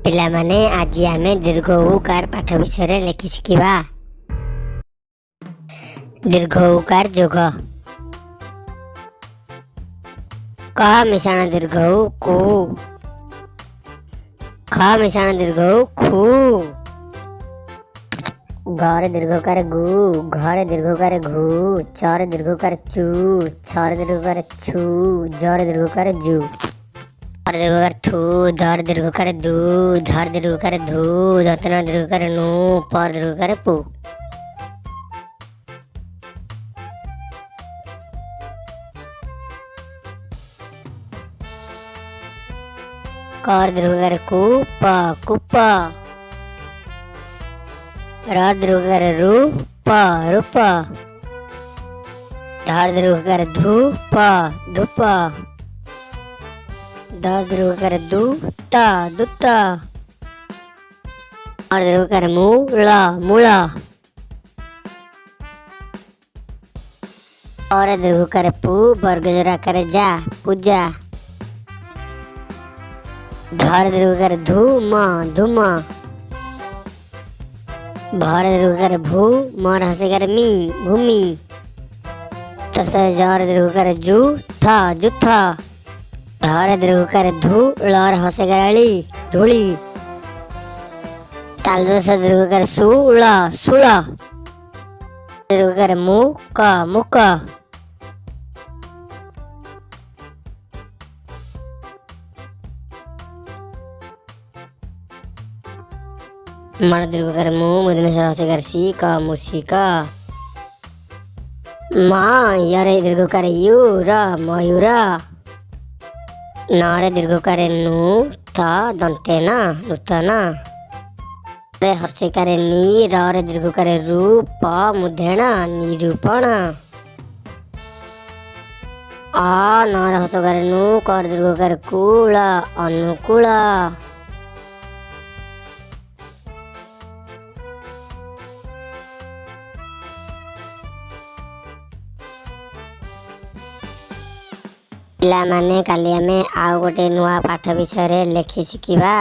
पिला माने आज आमे दीर्घ उकार पाठ विषय लेखि शिखिबा। दीर्घ उकार जोग क मिश्रण दीर्घ कु, ख मिश्रण दीर्घ खु, घर दीर्घकार गु, घर दीर्घकार घु, चर दीर्घकार चु, छर दीर्घकार छु, जर दीर्घकार जु, धर दीर्घकार थु, धर दीर्घकार दु, धर दीर्घकार धु, धतन दीर्घकार नु, पर दीर्घकार पु। कर दीर्घकार कु, प कुप, र दीर्घकार रु, प रूप, धर दीर्घकार धु, प धुप, दर दीर्घकार दु, त दुत, और दीर्घकार मु, ळ मूळ, और दीर्घकार पु, वर्ग जोराकार जा पूजा, धर दीर्घकार धु, म धुम, भर दीर्घकार भू, मर हसेकार मी भूमि, तस जर दीर्घकार जु, थ जुथ, धर दीर्घकार धु, लर हसेकार अळी धूली, तालदोष दीर्घकार सु, ळ सुळ, दीर्घकार मु, क मुक, मर दीर्घकार मु, मुदनेश्वर हसेकार सी, क मुसिक, म यर दीर्घकार यु, र मयूर, नरे दीर्घकार नु, थ दंतेन नूतन, रे हर्षिकार नी, रे दीर्घकार रु, प मुधेण निरूपण, आ नर हसकार नु, कर दीर्घकार कूल अनुकूल, पिला माने काली आमे आउ गोटे नुआ पाठ विषय लेखि शिखिबा।